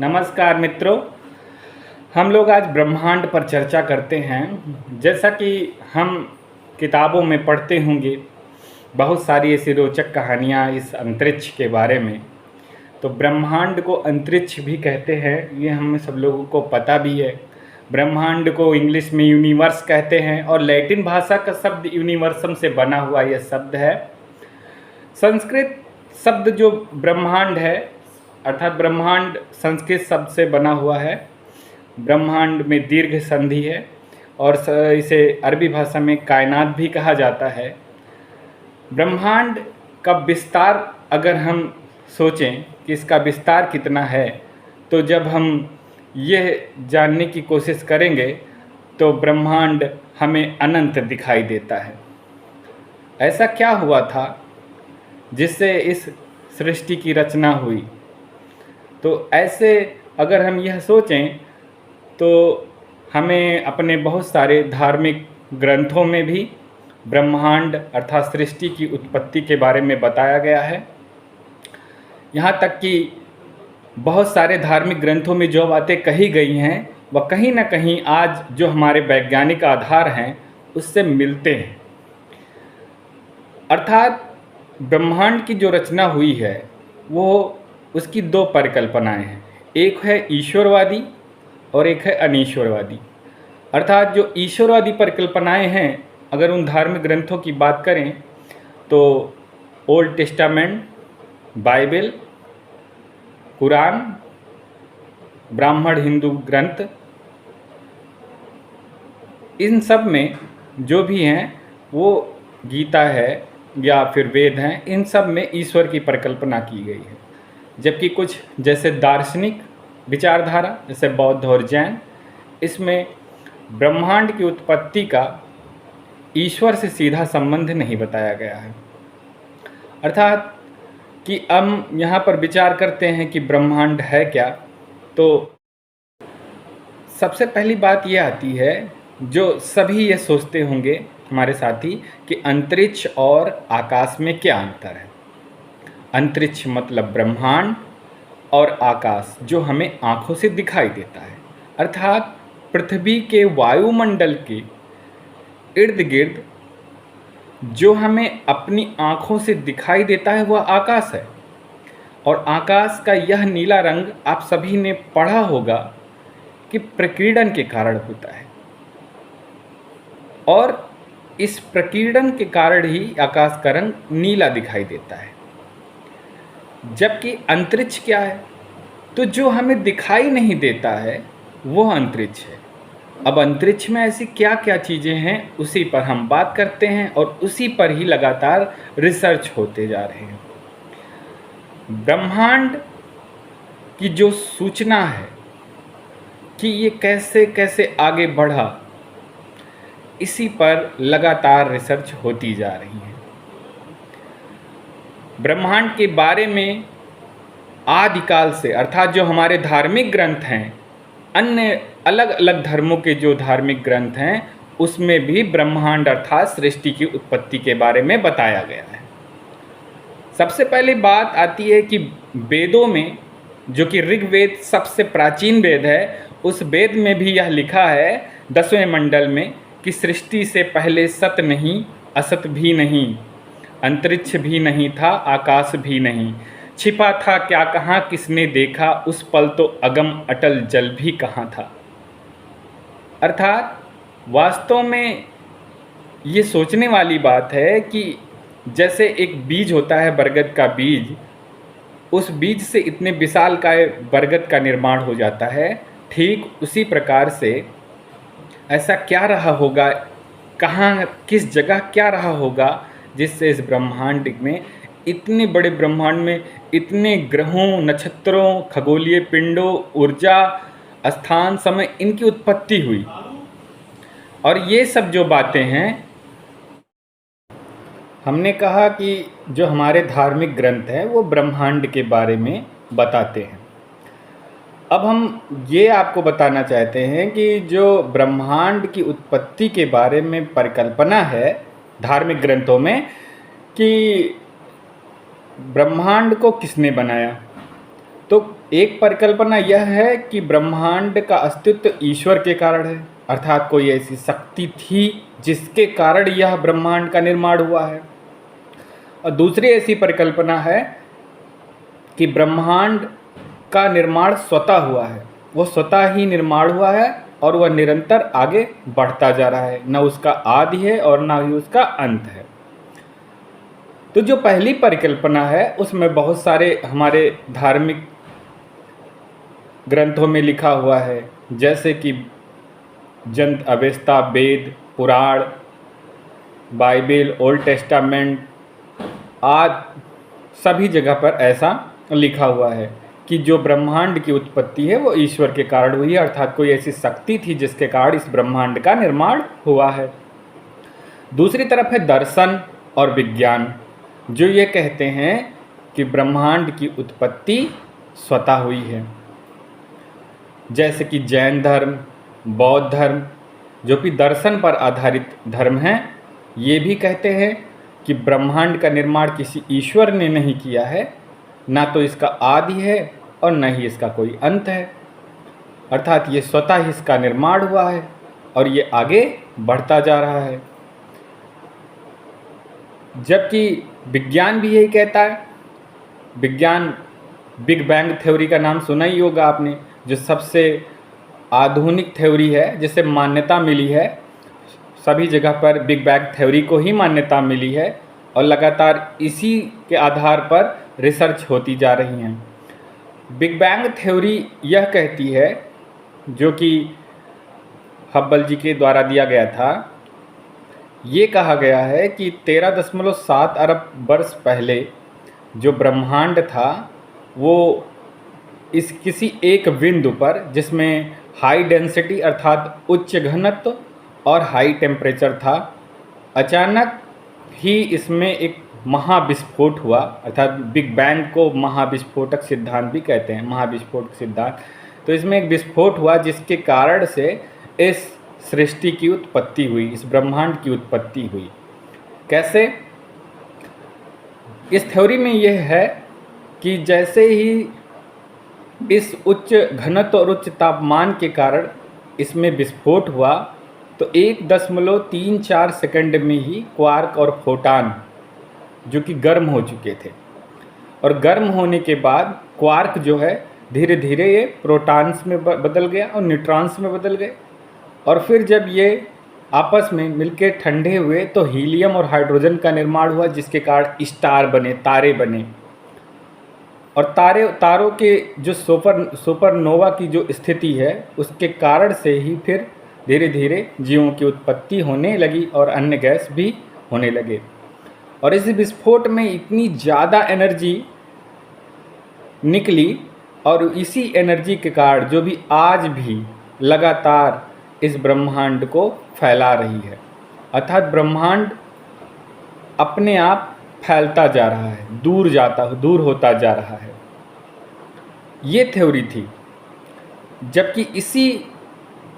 नमस्कार मित्रों। हम लोग आज ब्रह्मांड पर चर्चा करते हैं। जैसा कि हम किताबों में पढ़ते होंगे बहुत सारी ऐसी रोचक कहानियाँ इस अंतरिक्ष के बारे में। तो ब्रह्मांड को अंतरिक्ष भी कहते हैं, ये हम सब लोगों को पता भी है। ब्रह्मांड को इंग्लिश में यूनिवर्स कहते हैं और लैटिन भाषा का शब्द यूनिवर्सम से बना हुआ यह शब्द है। संस्कृत शब्द जो ब्रह्मांड है अर्थात ब्रह्मांड संस्कृत शब्द से बना हुआ है। ब्रह्मांड में दीर्घ संधि है और इसे अरबी भाषा में कायनात भी कहा जाता है। ब्रह्मांड का विस्तार अगर हम सोचें कि इसका विस्तार कितना है, तो जब हम यह जानने की कोशिश करेंगे तो ब्रह्मांड हमें अनंत दिखाई देता है। ऐसा क्या हुआ था जिससे इस सृष्टि की रचना हुई? तो ऐसे अगर हम यह सोचें तो हमें अपने बहुत सारे धार्मिक ग्रंथों में भी ब्रह्मांड अर्थात सृष्टि की उत्पत्ति के बारे में बताया गया है। यहाँ तक कि बहुत सारे धार्मिक ग्रंथों में जो बातें कही गई हैं वह कहीं ना कहीं आज जो हमारे वैज्ञानिक आधार हैं उससे मिलते हैं। अर्थात ब्रह्मांड की जो रचना हुई है वो उसकी दो परिकल्पनाएं हैं, एक है ईश्वरवादी और एक है अनीश्वरवादी। अर्थात जो ईश्वरवादी परिकल्पनाएं हैं, अगर उन धार्मिक ग्रंथों की बात करें तो ओल्ड टेस्टामेंट, बाइबल, कुरान, ब्राह्मण हिंदू ग्रंथ, इन सब में जो भी हैं वो गीता है या फिर वेद हैं, इन सब में ईश्वर की परिकल्पना की गई है। जबकि कुछ जैसे दार्शनिक विचारधारा जैसे बौद्ध और जैन, इसमें ब्रह्मांड की उत्पत्ति का ईश्वर से सीधा संबंध नहीं बताया गया है। अर्थात कि हम यहाँ पर विचार करते हैं कि ब्रह्मांड है क्या, तो सबसे पहली बात यह आती है जो सभी ये सोचते होंगे हमारे साथी कि अंतरिक्ष और आकाश में क्या अंतर है। अंतरिक्ष मतलब ब्रह्मांड और आकाश जो हमें आँखों से दिखाई देता है। अर्थात पृथ्वी के वायुमंडल के इर्द गिर्द जो हमें अपनी आँखों से दिखाई देता है वह आकाश है। और आकाश का यह नीला रंग आप सभी ने पढ़ा होगा कि प्रकीर्णन के कारण होता है, और इस प्रकीर्णन के कारण ही आकाश का रंग नीला दिखाई देता है। जबकि अंतरिक्ष क्या है? तो जो हमें दिखाई नहीं देता है वह अंतरिक्ष है। अब अंतरिक्ष में ऐसी क्या क्या चीज़ें हैं उसी पर हम बात करते हैं और उसी पर ही लगातार रिसर्च होते जा रहे हैं। ब्रह्मांड की जो सूचना है कि ये कैसे कैसे आगे बढ़ा, इसी पर लगातार रिसर्च होती जा रही है। ब्रह्मांड के बारे में आदिकाल से अर्थात जो हमारे धार्मिक ग्रंथ हैं, अन्य अलग अलग धर्मों के जो धार्मिक ग्रंथ हैं उसमें भी ब्रह्मांड अर्थात सृष्टि की उत्पत्ति के बारे में बताया गया है। सबसे पहले बात आती है कि वेदों में, जो कि ऋग्वेद सबसे प्राचीन वेद है, उस वेद में भी यह लिखा है 10वें मंडल में कि सृष्टि से पहले सत नहीं, असत भी नहीं, अंतरिक्ष भी नहीं था, आकाश भी नहीं, छिपा था क्या कहाँ किसने देखा, उस पल तो अगम अटल जल भी कहाँ था। अर्थात वास्तव में ये सोचने वाली बात है कि जैसे एक बीज होता है बरगद का बीज, उस बीज से इतने विशालकाय बरगद का निर्माण हो जाता है, ठीक उसी प्रकार से ऐसा क्या रहा होगा, कहाँ किस जगह क्या रहा होगा जिससे इस ब्रह्मांड में, इतने बड़े ब्रह्मांड में इतने ग्रहों, नक्षत्रों, खगोलीय पिंडों, ऊर्जा, स्थान, समय, इनकी उत्पत्ति हुई। और ये सब जो बातें हैं, हमने कहा कि जो हमारे धार्मिक ग्रंथ हैं वो ब्रह्मांड के बारे में बताते हैं। अब हम ये आपको बताना चाहते हैं कि जो ब्रह्मांड की उत्पत्ति के बारे में परिकल्पना है धार्मिक ग्रंथों में कि ब्रह्मांड को किसने बनाया, तो एक परिकल्पना यह है कि ब्रह्मांड का अस्तित्व ईश्वर के कारण है, अर्थात कोई ऐसी शक्ति थी जिसके कारण यह ब्रह्मांड का निर्माण हुआ है। और दूसरी ऐसी परिकल्पना है कि ब्रह्मांड का निर्माण स्वतः हुआ है, वो स्वतः ही निर्माण हुआ है और वह निरंतर आगे बढ़ता जा रहा है, न उसका आदि है और न ही उसका अंत है। तो जो पहली परिकल्पना है उसमें बहुत सारे हमारे धार्मिक ग्रंथों में लिखा हुआ है, जैसे कि जंत अवेस्ता, वेद, पुराण, बाइबल, ओल्ड टेस्टामेंट आदि सभी जगह पर ऐसा लिखा हुआ है कि जो ब्रह्मांड की उत्पत्ति है वो ईश्वर के कारण हुई है, अर्थात कोई ऐसी शक्ति थी जिसके कारण इस ब्रह्मांड का निर्माण हुआ है। दूसरी तरफ है दर्शन और विज्ञान, जो ये कहते हैं कि ब्रह्मांड की उत्पत्ति स्वतः हुई है, जैसे कि जैन धर्म, बौद्ध धर्म, जो कि दर्शन पर आधारित धर्म हैं, ये भी कहते हैं कि ब्रह्मांड का निर्माण किसी ईश्वर ने नहीं किया है, ना तो इसका आदि है और न ही इसका कोई अंत है, अर्थात ये स्वतः ही इसका निर्माण हुआ है और ये आगे बढ़ता जा रहा है। जबकि विज्ञान भी यही कहता है। विज्ञान बिग बैंग थ्योरी का नाम सुना ही होगा आपने, जो सबसे आधुनिक थ्योरी है, जिसे मान्यता मिली है, सभी जगह पर बिग बैंग थ्योरी को ही मान्यता मिली है और लगातार इसी के आधार पर रिसर्च होती जा रही हैं। बिग बैंग थ्योरी यह कहती है, जो कि हब्बल जी के द्वारा दिया गया था, ये कहा गया है कि 13.7 अरब वर्ष पहले जो ब्रह्मांड था वो इस किसी एक बिंदु पर, जिसमें हाई डेंसिटी अर्थात उच्च घनत्व और हाई टेम्परेचर था, अचानक ही इसमें एक महाविस्फोट हुआ, अर्थात बिग बैंग को महाविस्फोटक सिद्धांत भी कहते हैं, महाविस्फोटक सिद्धांत। तो इसमें एक विस्फोट हुआ जिसके कारण से इस सृष्टि की उत्पत्ति हुई, इस ब्रह्मांड की उत्पत्ति हुई। कैसे? इस थ्योरी में यह है कि जैसे ही इस उच्च घनत्व और उच्च तापमान के कारण इसमें विस्फोट हुआ, तो 1.34 सेकंड में ही क्वार्क और फोटान जो कि गर्म हो चुके थे, और गर्म होने के बाद क्वार्क जो है धीरे धीरे ये प्रोटॉन्स में बदल गया और न्यूट्रॉन्स में बदल गए, और फिर जब ये आपस में मिलके ठंडे हुए तो हीलियम और हाइड्रोजन का निर्माण हुआ, जिसके कारण स्टार बने, तारे बने। और तारों के जो सुपरनोवा की जो स्थिति है, उसके कारण से ही फिर धीरे धीरे जीवों की उत्पत्ति होने लगी और अन्य गैस भी होने लगे। और इस विस्फोट में इतनी ज़्यादा एनर्जी निकली, और इसी एनर्जी के कारण जो भी आज भी लगातार इस ब्रह्मांड को फैला रही है, अर्थात ब्रह्मांड अपने आप फैलता जा रहा है, दूर होता जा रहा है। ये थ्योरी थी। जबकि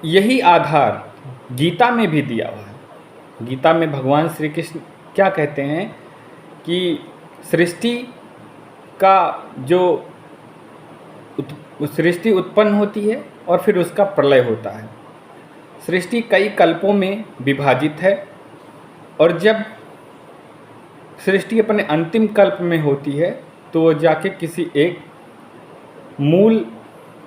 यही आधार गीता में भी दिया हुआ है। गीता में भगवान श्री कृष्ण क्या कहते हैं कि सृष्टि का जो सृष्टि उत्पन्न होती है और फिर उसका प्रलय होता है। सृष्टि कई कल्पों में विभाजित है, और जब सृष्टि अपने अंतिम कल्प में होती है तो वो जाके किसी एक मूल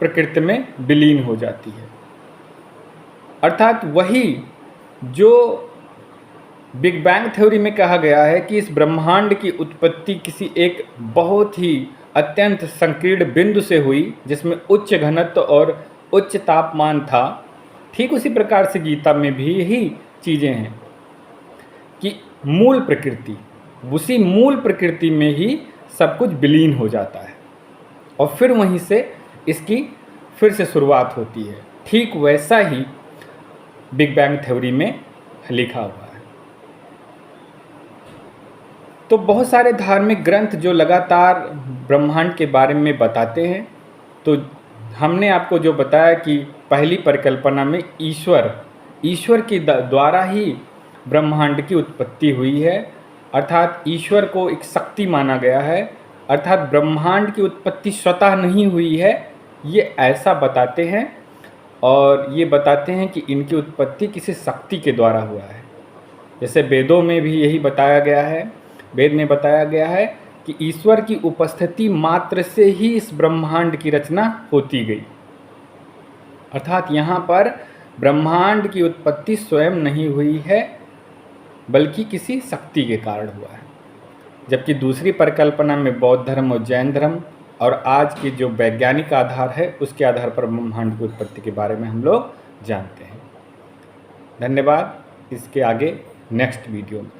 प्रकृति में विलीन हो जाती है। अर्थात वही जो बिग बैंग थ्योरी में कहा गया है कि इस ब्रह्मांड की उत्पत्ति किसी एक बहुत ही अत्यंत संकीर्ण बिंदु से हुई, जिसमें उच्च घनत्व और उच्च तापमान था। ठीक उसी प्रकार से गीता में भी यही चीज़ें हैं कि मूल प्रकृति, उसी मूल प्रकृति में ही सब कुछ विलीन हो जाता है और फिर वहीं से इसकी फिर से शुरुआत होती है। ठीक वैसा ही बिग बैंग थ्योरी में लिखा हुआ है। तो बहुत सारे धार्मिक ग्रंथ जो लगातार ब्रह्मांड के बारे में बताते हैं, तो हमने आपको जो बताया कि पहली परिकल्पना में ईश्वर के द्वारा ही ब्रह्मांड की उत्पत्ति हुई है, अर्थात ईश्वर को एक शक्ति माना गया है अर्थात ब्रह्मांड की उत्पत्ति स्वतः नहीं हुई है, ये ऐसा बताते हैं। और ये बताते हैं कि इनकी उत्पत्ति किसी शक्ति के द्वारा हुआ है। जैसे वेदों में भी यही बताया गया है, वेद में बताया गया है कि ईश्वर की उपस्थिति मात्र से ही इस ब्रह्मांड की रचना होती गई। अर्थात यहाँ पर ब्रह्मांड की उत्पत्ति स्वयं नहीं हुई है, बल्कि किसी शक्ति के कारण हुआ है। जबकि दूसरी परिकल्पना में बौद्ध धर्म और जैन धर्म और आज की जो वैज्ञानिक आधार है उसके आधार पर ब्रह्मांड की उत्पत्ति के बारे में हम लोग जानते हैं। धन्यवाद। इसके आगे नेक्स्ट वीडियो में